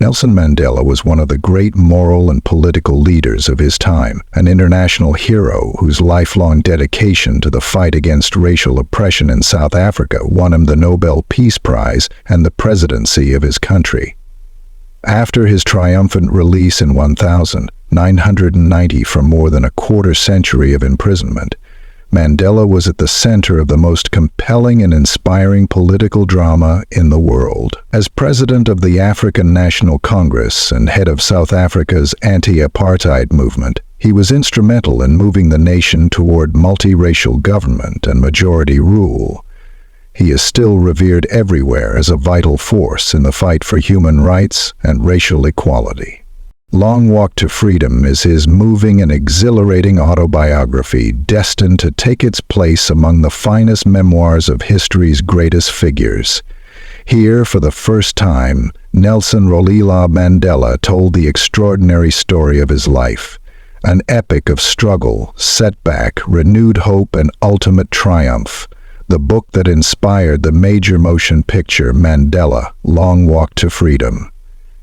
Nelson Mandela was one of the great moral and political leaders of his time, an international hero whose lifelong dedication to the fight against racial oppression in South Africa won him the Nobel Peace Prize and the presidency of his country. After his triumphant release in 1990 from more than a quarter century of imprisonment, Mandela was at the center of the most compelling and inspiring political drama in the world. As president of the African National Congress and head of South Africa's anti-apartheid movement, he was instrumental in moving the nation toward multiracial government and majority rule. He is still revered everywhere as a vital force in the fight for human rights and racial equality. Long Walk to Freedom is his moving and exhilarating autobiography destined to take its place among the finest memoirs of history's greatest figures. Here, for the first time, Nelson Rolihlahla Mandela told the extraordinary story of his life, an epic of struggle, setback, renewed hope, and ultimate triumph. The book that inspired the major motion picture Mandela, Long Walk to Freedom.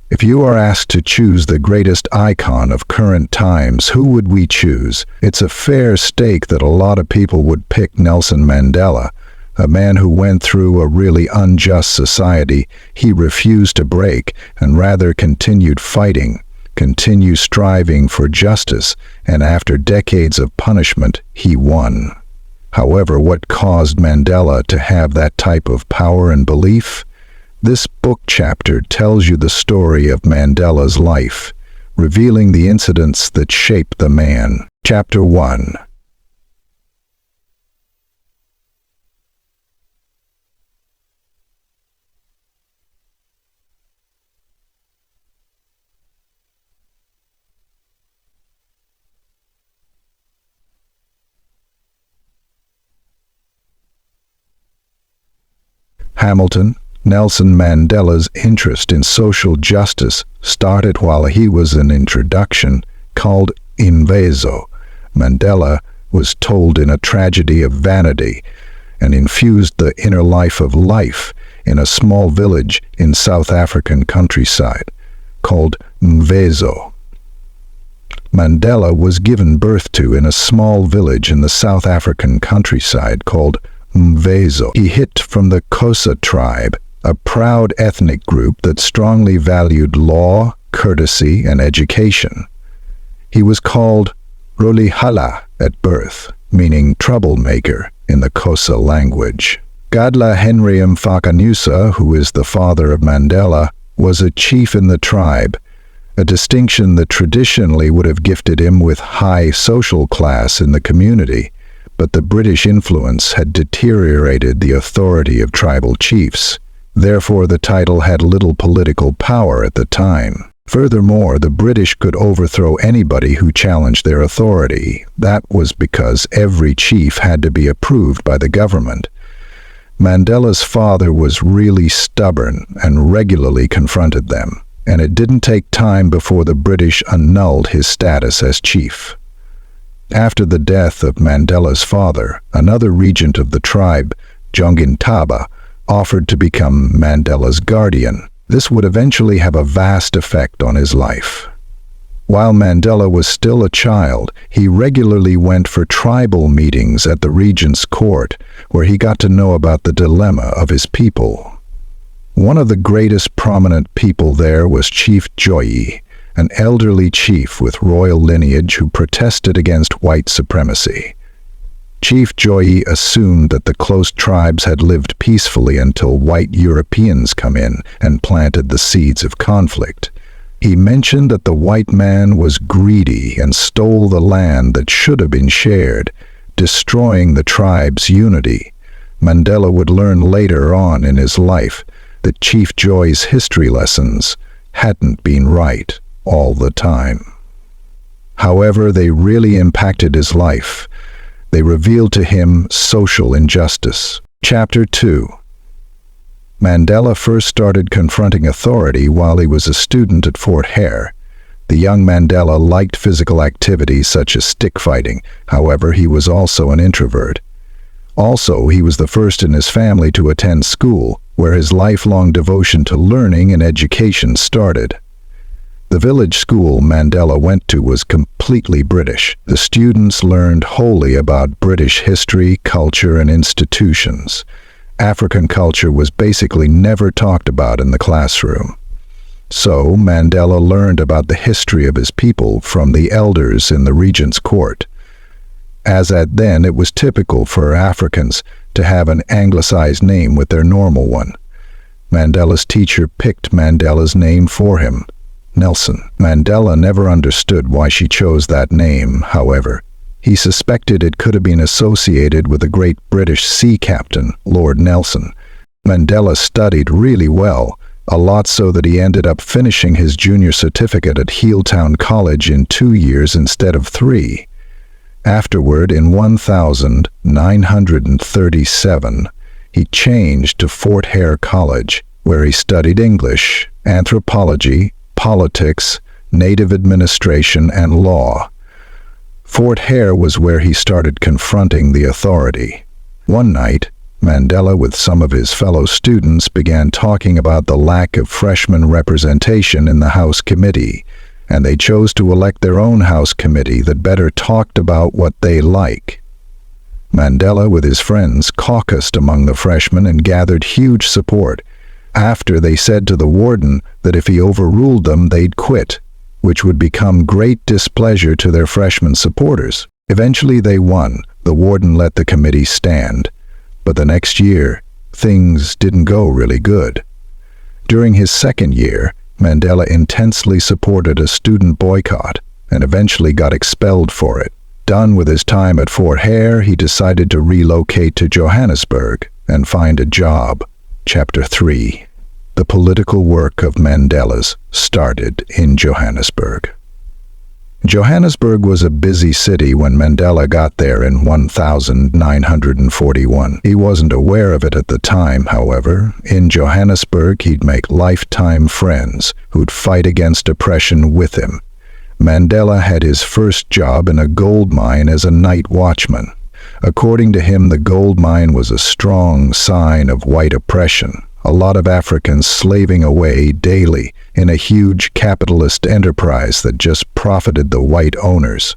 If you are asked to choose the greatest icon of current times, who would we choose? It's a fair stake that a lot of people would pick Nelson Mandela, a man who went through a really unjust society he refused to break and rather continued fighting, continued striving for justice, and after decades of punishment, he won. However, what caused Mandela to have that type of power and belief? This book chapter tells you the story of Mandela's life, revealing the incidents that shaped the man. Chapter 1. Hamilton. Nelson Mandela's interest in social justice started while he was an introduction called Imvezo. Mandela was told in a tragedy of vanity and infused the inner life of life in a small village in South African countryside called Mvezo. Mandela was given birth to in a small village in the South African countryside called Mvezo. He hailed from the Xhosa tribe, a proud ethnic group that strongly valued law, courtesy, and education. He was called Rolihlahla at birth, meaning troublemaker in the Xhosa language. Gadla Henry Mfakanusa, who is the father of Mandela, was a chief in the tribe, a distinction that traditionally would have gifted him with high social class in the community, but the British influence had deteriorated the authority of tribal chiefs. Therefore, the title had little political power at the time. Furthermore, the British could overthrow anybody who challenged their authority. That was because every chief had to be approved by the government. Mandela's father was really stubborn and regularly confronted them, and it didn't take time before the British annulled his status as chief. After the death of Mandela's father, another regent of the tribe, Jongintaba, offered to become Mandela's guardian. This would eventually have a vast effect on his life. While Mandela was still a child, he regularly went for tribal meetings at the regent's court, where he got to know about the dilemma of his people. One of the greatest prominent people there was Chief Joyi, an elderly chief with royal lineage who protested against white supremacy. Chief Joyi assumed that the close tribes had lived peacefully until white Europeans come in and planted the seeds of conflict. He mentioned that the white man was greedy and stole the land that should have been shared, destroying the tribe's unity. Mandela would learn later on in his life that Chief Joyi's history lessons hadn't been right all the time. However, they really impacted his life. They revealed to him social injustice. Chapter 2. Mandela first started confronting authority while he was a student at Fort Hare. The young Mandela liked physical activities such as stick fighting. However, he was also an introvert. Also, he was the first in his family to attend school, where his lifelong devotion to learning and education started. The village school Mandela went to was completely British. The students learned wholly about British history, culture, and institutions. African culture was basically never talked about in the classroom. So Mandela learned about the history of his people from the elders in the regent's court. As at then, it was typical for Africans to have an anglicized name with their normal one. Mandela's teacher picked Mandela's name for him, Nelson. Mandela never understood why she chose that name, however. He suspected it could have been associated with the great British sea captain, Lord Nelson. Mandela studied really well, a lot so that he ended up finishing his junior certificate at Healtown College in 2 years instead of 3. Afterward, in 1937, he changed to Fort Hare College, where he studied English, anthropology, politics, native administration, and law. Fort Hare was where he started confronting the authority. One night, Mandela, with some of his fellow students, began talking about the lack of freshman representation in the House Committee, and they chose to elect their own House Committee that better talked about what they like. Mandela, with his friends, caucused among the freshmen and gathered huge support. After, they said to the warden that if he overruled them, they'd quit, which would become great displeasure to their freshman supporters. Eventually they won. The warden let the committee stand. But the next year, things didn't go really good. During his second year, Mandela intensely supported a student boycott and eventually got expelled for it. Done with his time at Fort Hare, he decided to relocate to Johannesburg and find a job. Chapter 3. The political work of Mandela's started in Johannesburg. Johannesburg was a busy city when Mandela got there in 1941. He wasn't aware of it at the time, however. In Johannesburg, he'd make lifetime friends who'd fight against oppression with him. Mandela had his first job in a gold mine as a night watchman. According to him, the gold mine was a strong sign of white oppression. A lot of Africans slaving away daily in a huge capitalist enterprise that just profited the white owners.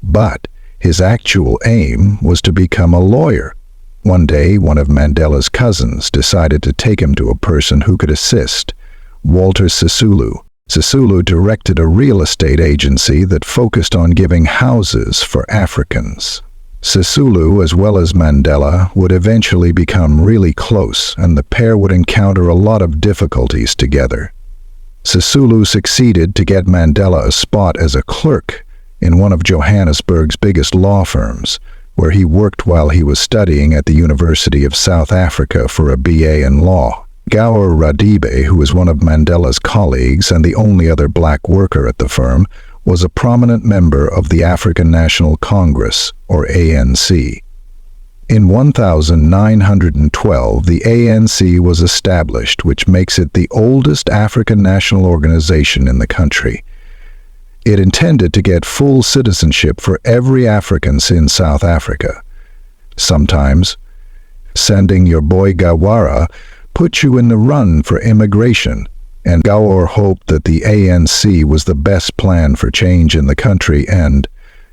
But his actual aim was to become a lawyer. One day, one of Mandela's cousins decided to take him to a person who could assist, Walter Sisulu. Sisulu directed a real estate agency that focused on giving houses for Africans. Sisulu, as well as Mandela, would eventually become really close, and the pair would encounter a lot of difficulties together. Sisulu succeeded to get Mandela a spot as a clerk in one of Johannesburg's biggest law firms, where he worked while he was studying at the University of South Africa for a BA in law. Gower Radebe, who was one of Mandela's colleagues and the only other black worker at the firm, was a prominent member of the African National Congress, or ANC. In 1912, the ANC was established, which makes it the oldest African national organization in the country. It intended to get full citizenship for every African in South Africa. Sometimes, sending your boy Gawara put you in the run for immigration, and Gower hoped that the ANC was the best plan for change in the country, and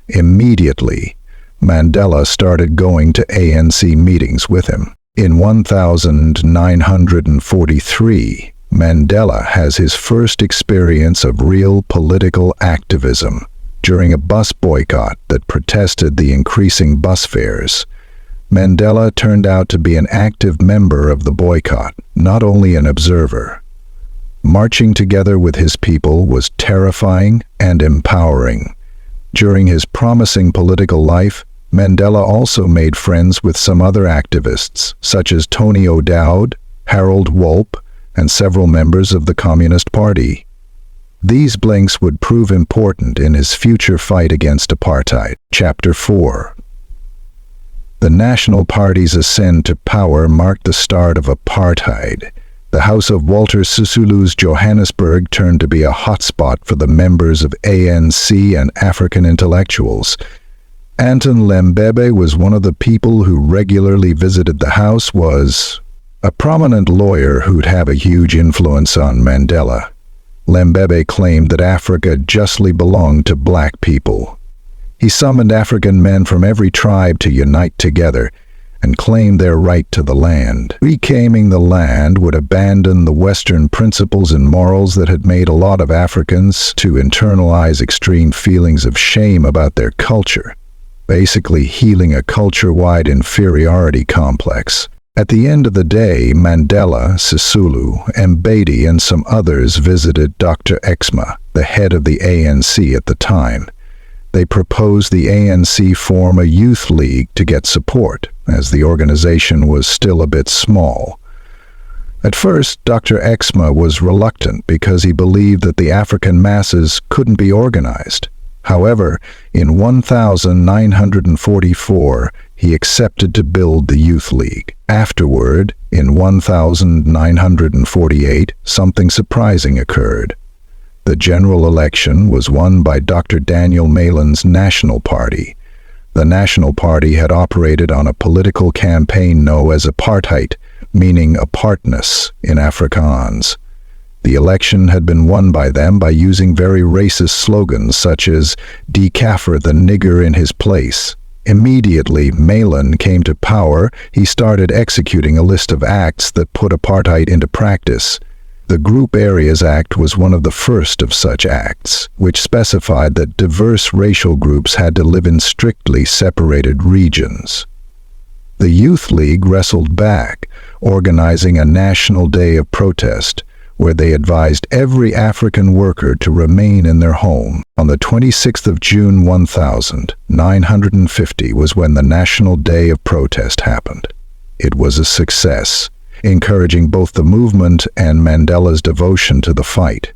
immediately Mandela started going to ANC meetings with him. In 1943, Mandela has his first experience of real political activism during a bus boycott that protested the increasing bus fares. Mandela turned out to be an active member of the boycott, not only an observer. Marching together with his people was terrifying and empowering. During his promising political life, Mandela also made friends with some other activists, such as Tony O'Dowd, Harold Wolpe, and several members of the Communist Party. These links would prove important in his future fight against apartheid. Chapter 4. The National Party's ascent to power marked the start of apartheid. The house of Walter Sisulu's Johannesburg turned to be a hotspot for the members of ANC and African intellectuals. Anton Lembebe was one of the people who regularly visited the house, was a prominent lawyer who'd have a huge influence on Mandela. Mbebe claimed that Africa justly belonged to black people. He summoned African men from every tribe to unite together and claim their right to the land. Reclaiming the land would abandon the Western principles and morals that had made a lot of Africans to internalize extreme feelings of shame about their culture, basically healing a culture-wide inferiority complex. At the end of the day, Mandela, Sisulu, Mbeki, and some others visited Dr. Exma, the head of the ANC at the time. They proposed the ANC form a youth league to get support, as the organization was still a bit small. At first, Dr. Exma was reluctant because he believed that the African masses couldn't be organized. However, in 1944, he accepted to build the Youth League. Afterward, in 1948, something surprising occurred. The general election was won by Dr. Daniel Malan's National Party. The National Party had operated on a political campaign known as apartheid, meaning apartness in Afrikaans. The election had been won by them by using very racist slogans such as "Decaffer the nigger in his place." Immediately Malan came to power, he started executing a list of acts that put apartheid into practice. The Group Areas Act was one of the first of such acts, which specified that diverse racial groups had to live in strictly separated regions. The Youth League wrestled back, organizing a national day of protest, where they advised every African worker to remain in their home. On the 26th of June 1950 was when the National Day of Protest happened. It was a success, encouraging both the movement and Mandela's devotion to the fight.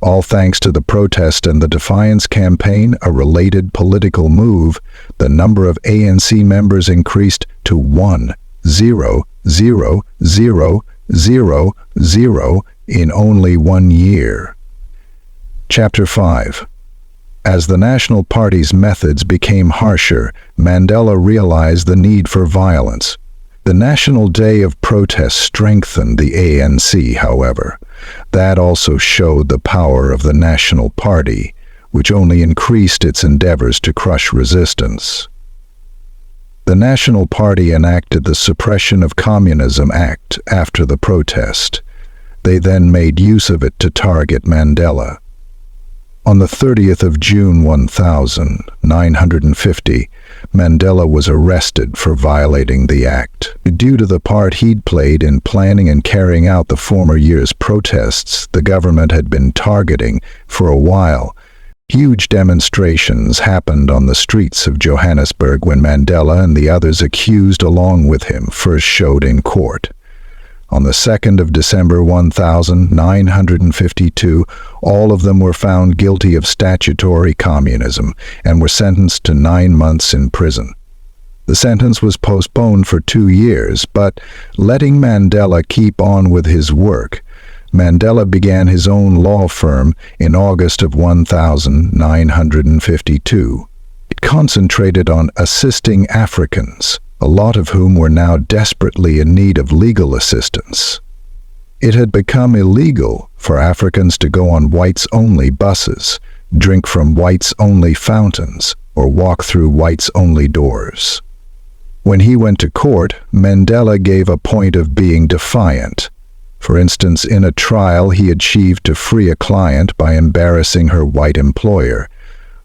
All thanks to the protest and the Defiance Campaign, a related political move, the number of ANC members increased to 1,000,000 in only 1 year. Chapter 5. As the National Party's methods became harsher, Mandela realized the need for violence. The National Day of Protest strengthened the ANC, however. That also showed the power of the National Party, which only increased its endeavors to crush resistance. The National Party enacted the Suppression of Communism Act after the protest. They then made use of it to target Mandela. On the 30th of June 1950, Mandela was arrested for violating the act. Due to the part he'd played in planning and carrying out the former year's protests the government had been targeting for a while, huge demonstrations happened on the streets of Johannesburg when Mandela and the others accused along with him first showed in court. On the 2nd of December 1952, all of them were found guilty of statutory communism and were sentenced to 9 months in prison. The sentence was postponed for 2 years, but letting Mandela keep on with his work, Mandela began his own law firm in August of 1952. It concentrated on assisting Africans, a lot of whom were now desperately in need of legal assistance. It had become illegal for Africans to go on whites-only buses, drink from whites-only fountains, or walk through whites-only doors. When he went to court, Mandela gave a point of being defiant. For instance, in a trial he achieved to free a client by embarrassing her white employer.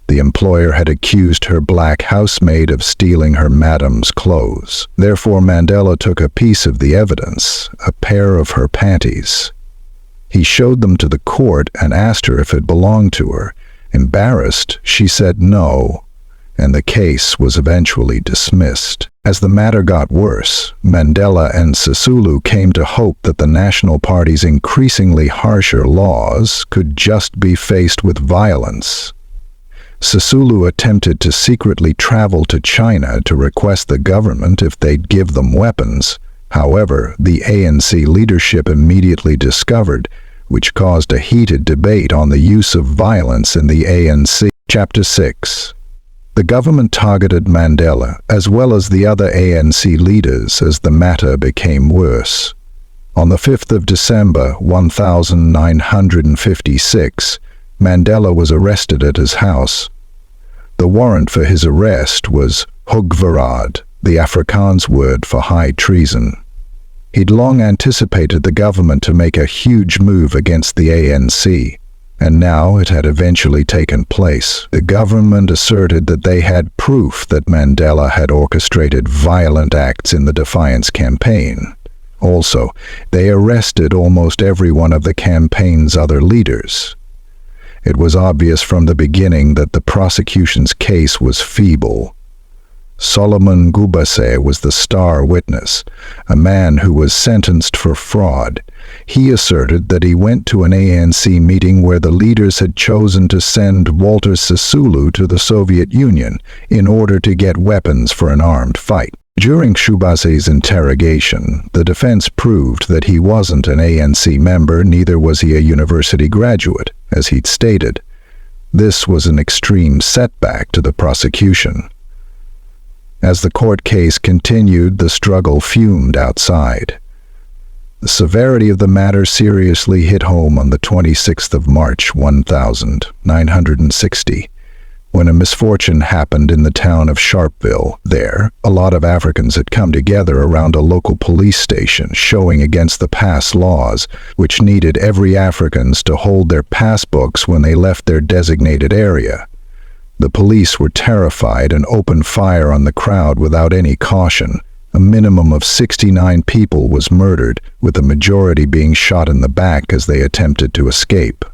The employer had accused her black housemaid of stealing her madam's clothes. Therefore, Mandela took a piece of the evidence, a pair of her panties. He showed them to the court and asked her if it belonged to her. Embarrassed, she said no, and the case was eventually dismissed. As the matter got worse, Mandela and Sisulu came to hope that the National Party's increasingly harsher laws could just be faced with violence. Sisulu attempted to secretly travel to China to request the government if they'd give them weapons. However, the ANC leadership immediately discovered, which caused a heated debate on the use of violence in the ANC. Chapter 6. The government targeted Mandela, as well as the other ANC leaders, as the matter became worse. On the 5th of December 1956, Mandela was arrested at his house. The warrant for his arrest was hoogverraad, the Afrikaans word for high treason. He'd long anticipated the government to make a huge move against the ANC, and now it had eventually taken place. The government asserted that they had proof that Mandela had orchestrated violent acts in the Defiance campaign. Also, they arrested almost every one of the campaign's other leaders. It was obvious from the beginning that the prosecution's case was feeble. Solomon Gubase was the star witness, a man who was sentenced for fraud. He asserted that he went to an ANC meeting where the leaders had chosen to send Walter Sisulu to the Soviet Union in order to get weapons for an armed fight. During Gubase's interrogation, the defense proved that he wasn't an ANC member, neither was he a university graduate, as he'd stated. This was an extreme setback to the prosecution. As the court case continued, the struggle fumed outside. The severity of the matter seriously hit home on the 26th of March 1960, when a misfortune happened in the town of Sharpeville. There, a lot of Africans had come together around a local police station showing against the pass laws, which needed every Africans to hold their passbooks when they left their designated area. The police were terrified and opened fire on the crowd without any caution. A minimum of 69 people was murdered, with the majority being shot in the back as they attempted to escape.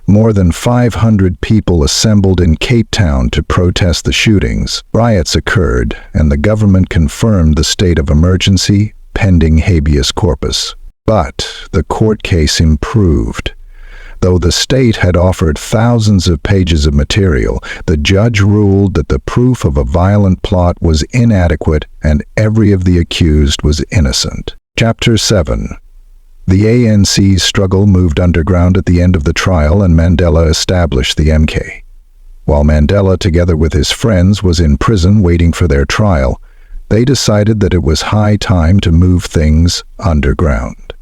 More than 500 people assembled in Cape Town to protest the shootings. Riots occurred, and the government confirmed the state of emergency, pending habeas corpus. But the court case improved. Though the state had offered thousands of pages of material, the judge ruled that the proof of a violent plot was inadequate and every of the accused was innocent. Chapter 7. The ANC's struggle moved underground at the end of the trial, and Mandela established the MK. While Mandela, together with his friends, was in prison waiting for their trial, they decided that it was high time to move things underground.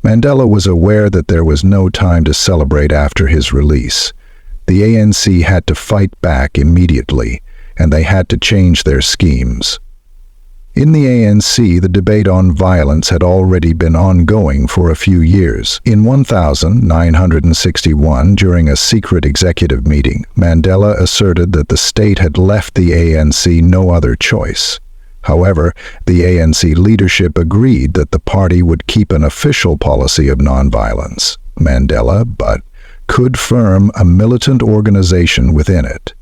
Mandela was aware that there was no time to celebrate after his release. The ANC had to fight back immediately, and they had to change their schemes. In the ANC, the debate on violence had already been ongoing for a few years. In 1961, during a secret executive meeting, Mandela asserted that the state had left the ANC no other choice. However, the ANC leadership agreed that the party would keep an official policy of nonviolence. Mandela, but could form a militant organization within it.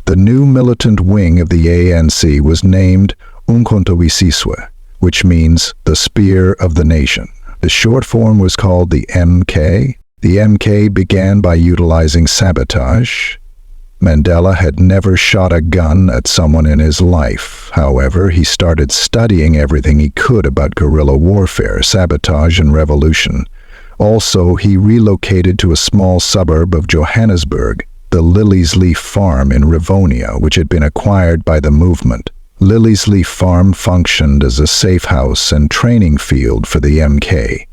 The new militant wing of the ANC was named Umkhonto we Sizwe, which means the Spear of the Nation. The short form was called the MK. The MK began by utilizing sabotage. Mandela had never shot a gun at someone in his life. However, he started studying everything he could about guerrilla warfare, sabotage, and revolution. Also, he relocated to a small suburb of Johannesburg, the Lily's Leaf Farm in Rivonia, which had been acquired by the movement. Lily's Leaf Farm functioned as a safe house and training field for the MK.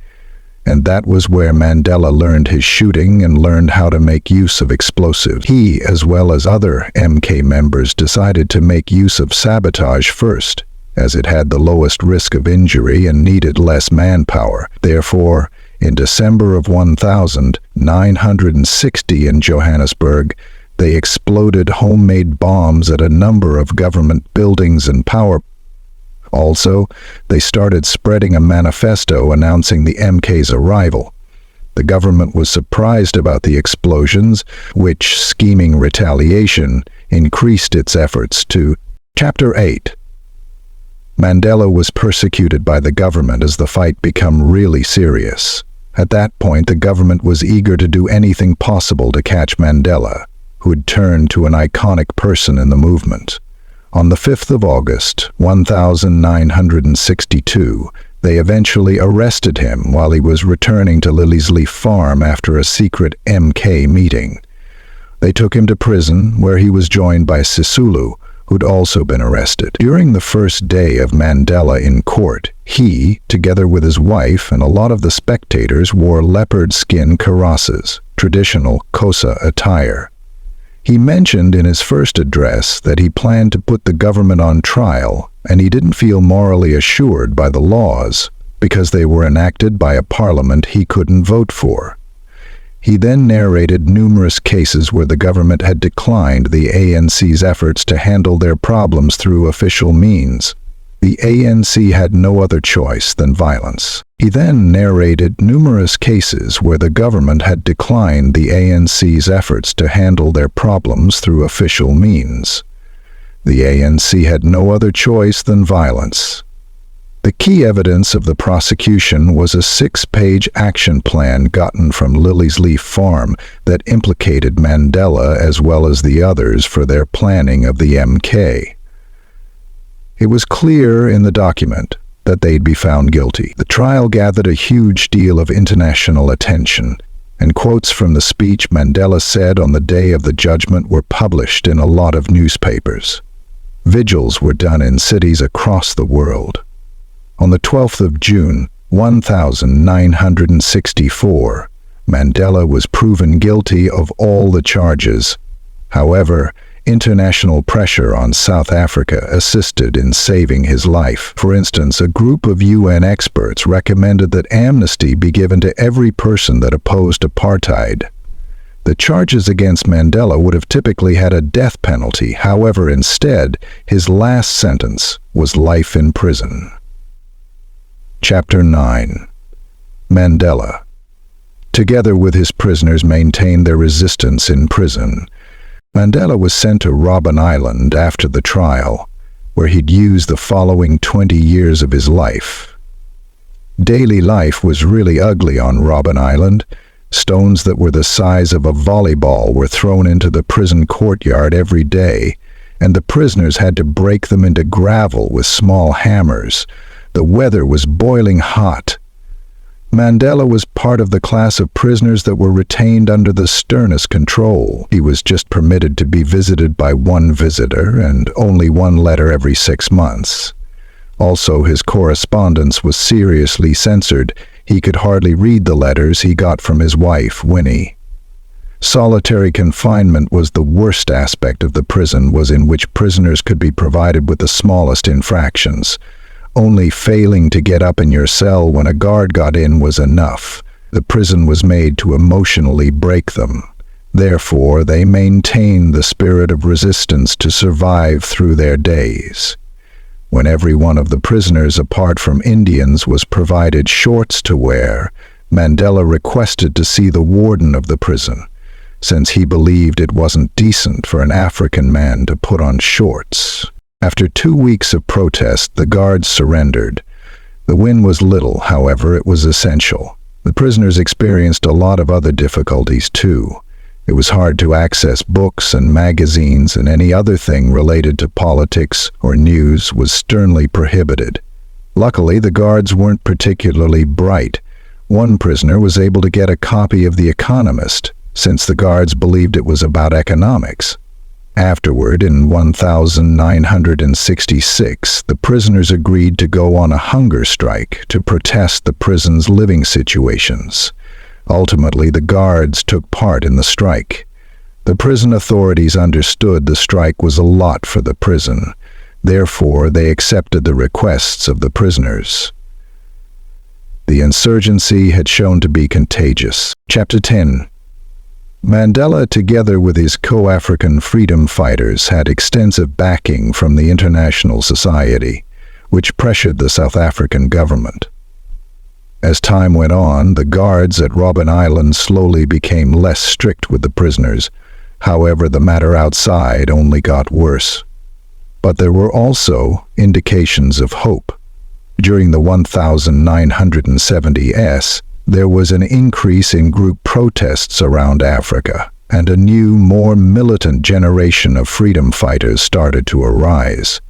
And that was where Mandela learned his shooting and learned how to make use of explosives. He, as well as other MK members, decided to make use of sabotage first, as it had the lowest risk of injury and needed less manpower. Therefore, in December of 1960 in Johannesburg, they exploded homemade bombs at a number of government buildings and power. Also, they started spreading a manifesto announcing the MK's arrival. The government was surprised about the explosions, which, scheming retaliation, increased its efforts to. Chapter 8. Mandela was persecuted by the government as the fight became really serious. At that point, the government was eager to do anything possible to catch Mandela, who had turned to an iconic person in the movement. On the 5th of August, 1962, they eventually arrested him while he was returning to Lily's Leaf Farm after a secret MK meeting. They took him to prison, where he was joined by Sisulu, who'd also been arrested. During the first day of Mandela in court, he, together with his wife and a lot of the spectators, wore leopard skin karosses, traditional Xhosa attire. He mentioned in his first address that he planned to put the government on trial, and he didn't feel morally assured by the laws because they were enacted by a parliament he couldn't vote for. He then narrated numerous cases where the government had declined the ANC's efforts to handle their problems through official means. The ANC had no other choice than violence. He then narrated numerous cases where the government had declined the ANC's efforts to handle their problems through official means. The ANC had no other choice than violence. The key evidence of the prosecution was a 6-page action plan gotten from Lily's Leaf Farm that implicated Mandela as well as the others for their planning of the MK. It was clear in the document that they'd be found guilty. The trial gathered a huge deal of international attention, and quotes from the speech Mandela said on the day of the judgment were published in a lot of newspapers. Vigils were done in cities across the world. On the 12th of June, 1964, Mandela was proven guilty of all the charges. However, international pressure on South Africa assisted in saving his life. For instance, a group of UN experts recommended that amnesty be given to every person that opposed apartheid. The charges against Mandela would have typically had a death penalty. However, instead, his last sentence was life in prison. Chapter 9. Mandela, together with his prisoners, maintained their resistance in prison. Mandela was sent to Robben Island after the trial, where he'd used the following 20 years of his life. Daily life was really ugly on Robben Island. Stones that were the size of a volleyball were thrown into the prison courtyard every day, and the prisoners had to break them into gravel with small hammers. The weather was boiling hot. Mandela was part of the class of prisoners that were retained under the sternest control. He was just permitted to be visited by one visitor and only one letter every 6 months. Also, his correspondence was seriously censored. He could hardly read the letters he got from his wife, Winnie. Solitary confinement was the worst aspect of the prison, was in which prisoners could be provided with the smallest infractions. Only failing to get up in your cell when a guard got in was enough. The prison was made to emotionally break them. Therefore, they maintained the spirit of resistance to survive through their days. When every one of the prisoners, apart from Indians, was provided shorts to wear, Mandela requested to see the warden of the prison, since he believed it wasn't decent for an African man to put on shorts. After 2 weeks of protest, the guards surrendered. The win was little, however, it was essential. The prisoners experienced a lot of other difficulties too. It was hard to access books and magazines, and any other thing related to politics or news was sternly prohibited. Luckily, the guards weren't particularly bright. One prisoner was able to get a copy of The Economist, since the guards believed it was about economics. Afterward, in 1966, the prisoners agreed to go on a hunger strike to protest the prison's living situations. Ultimately, the guards took part in the strike. The prison authorities understood the strike was a lot for the prison. Therefore, they accepted the requests of the prisoners. The insurgency had shown to be contagious. Chapter 10. Mandela, together with his co-African freedom fighters, had extensive backing from the international society, which pressured the South African government. As time went on, the guards at Robben Island slowly became less strict with the prisoners. However, the matter outside only got worse. But there were also indications of hope. During the 1970s, there was an increase in group protests around Africa, and a new, more militant generation of freedom fighters started to arise.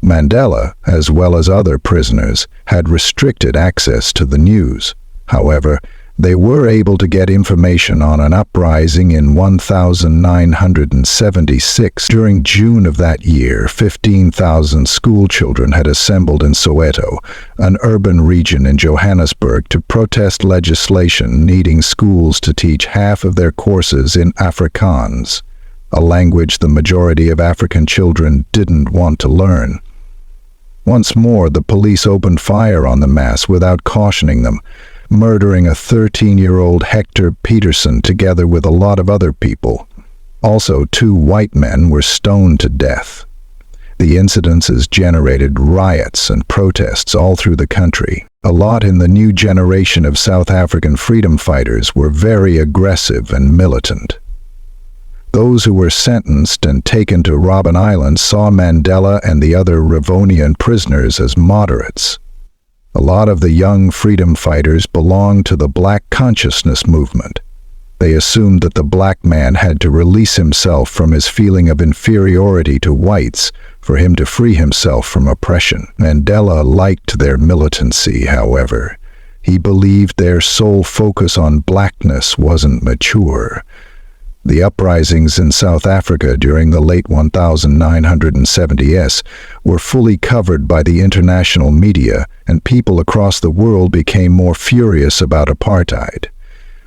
Mandela, as well as other prisoners, had restricted access to the news. However, They were able to get information on an uprising in 1976. During June of that year, 15,000 schoolchildren had assembled in Soweto, an urban region in Johannesburg, to protest legislation needing schools to teach half of their courses in Afrikaans, a language the majority of African children didn't want to learn. Once more, the police opened fire on the mass without cautioning them, murdering a 13-year-old Hector Peterson together with a lot of other people. Also, 2 white men were stoned to death. The incidences generated riots and protests all through the country. A lot in the new generation of South African freedom fighters were very aggressive and militant. Those who were sentenced and taken to Robben Island saw Mandela and the other Ravonian prisoners as moderates. A lot of the young freedom fighters belonged to the Black consciousness movement. They assumed that the black man had to release himself from his feeling of inferiority to whites for him to free himself from oppression. Mandela liked their militancy, however. He believed their sole focus on blackness wasn't mature. The uprisings in South Africa during the late 1970s were fully covered by the international media, and people across the world became more furious about apartheid.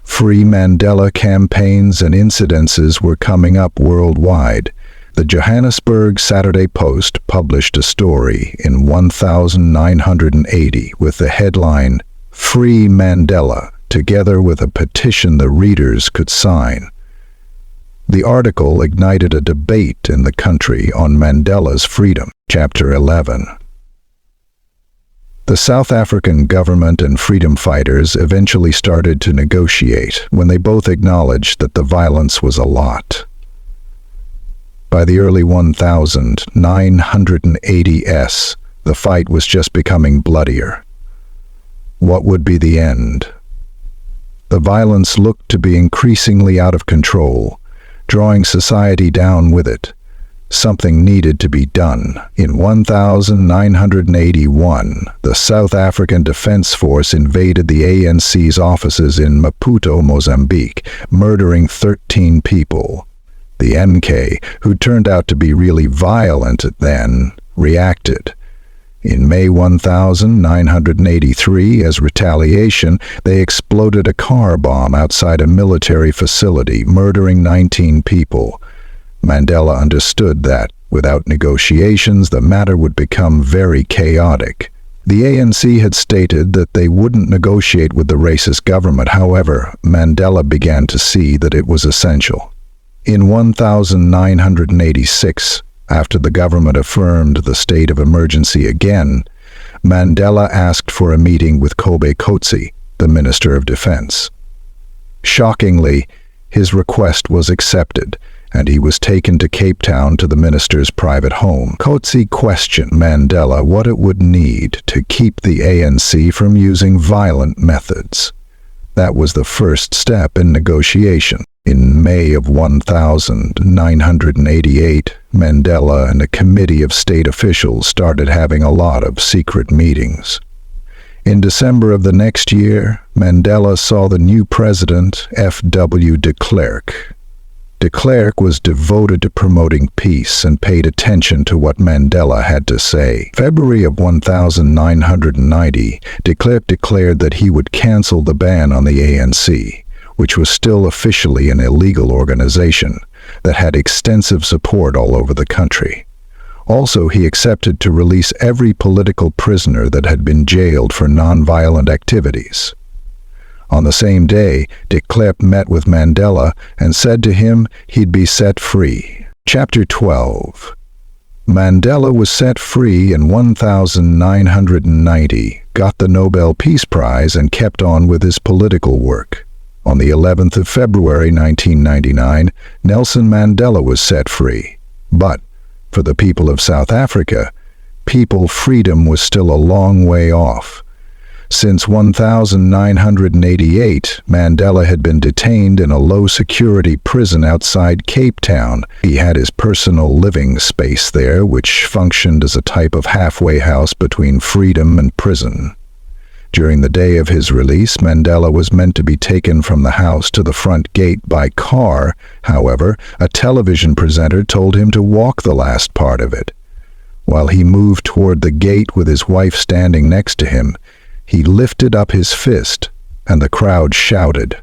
Free Mandela campaigns and incidences were coming up worldwide. The Johannesburg Saturday Post published a story in 1980 with the headline, "Free Mandela," together with a petition the readers could sign. The article ignited a debate in the country on Mandela's freedom. Chapter 11. The South African government and freedom fighters eventually started to negotiate when they both acknowledged that the violence was a lot. By the early 1980s, the fight was just becoming bloodier. What would be the end? The violence looked to be increasingly out of control, drawing society down with it. Something needed to be done. In 1981, the South African Defence Force invaded the ANC's offices in Maputo, Mozambique, murdering 13 people. The MK, who turned out to be really violent then, reacted. In May 1983, as retaliation, they exploded a car bomb outside a military facility, murdering 19 people. Mandela understood that, without negotiations, the matter would become very chaotic. The ANC had stated that they wouldn't negotiate with the racist government. However, Mandela began to see that it was essential. In 1986, after the government affirmed the state of emergency again, Mandela asked for a meeting with Kobe Coetzee, the Minister of Defense. Shockingly, his request was accepted, and he was taken to Cape Town to the minister's private home. Coetzee questioned Mandela what it would need to keep the ANC from using violent methods. That was the first step in negotiation. In May of 1988, Mandela and a committee of state officials started having a lot of secret meetings. In December of the next year, Mandela saw the new president, F.W. de Klerk. De Klerk was devoted to promoting peace and paid attention to what Mandela had to say. February of 1990, de Klerk declared that he would cancel the ban on the ANC, which was still officially an illegal organization that had extensive support all over the country. Also, he accepted to release every political prisoner that had been jailed for nonviolent activities. On the same day, de Klerk met with Mandela and said to him he'd be set free. Chapter 12. Mandela was set free in 1990, got the Nobel Peace Prize, and kept on with his political work. On the 11th of February 1999, Nelson Mandela was set free. But, for the people of South Africa, freedom was still a long way off. Since 1988, Mandela had been detained in a low-security prison outside Cape Town. He had his personal living space there, which functioned as a type of halfway house between freedom and prison. During the day of his release, Mandela was meant to be taken from the house to the front gate by car. However, a television presenter told him to walk the last part of it. While he moved toward the gate with his wife standing next to him, he lifted up his fist, and the crowd shouted.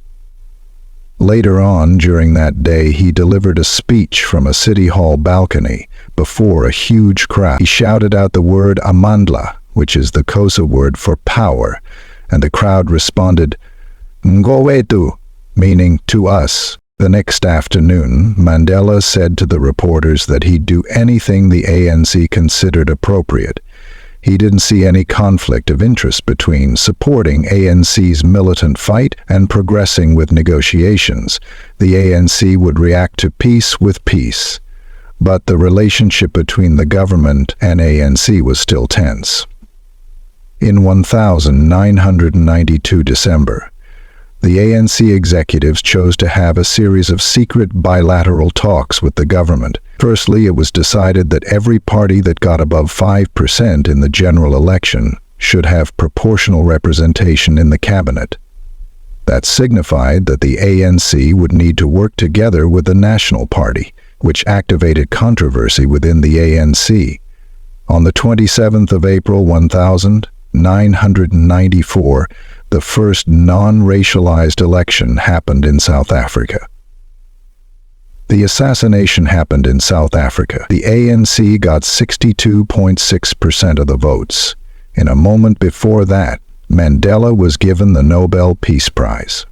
Later on during that day, he delivered a speech from a city hall balcony before a huge crowd. He shouted out the word Amandla, which is the Xhosa word for power, and the crowd responded, Ngowetu, meaning to us. The next afternoon, Mandela said to the reporters that he'd do anything the ANC considered appropriate. He didn't see any conflict of interest between supporting ANC's militant fight and progressing with negotiations. The ANC would react to peace with peace. But the relationship between the government and ANC was still tense. In 1992 December, the ANC executives chose to have a series of secret bilateral talks with the government. Firstly, it was decided that every party that got above 5% in the general election should have proportional representation in the cabinet. That signified that the ANC would need to work together with the National Party, which activated controversy within the ANC. On the 27th of April 1994, the first non-racialized election happened in South Africa. The assassination happened in South Africa. The ANC got 62.6% of the votes. In a moment before that, Mandela was given the Nobel Peace Prize.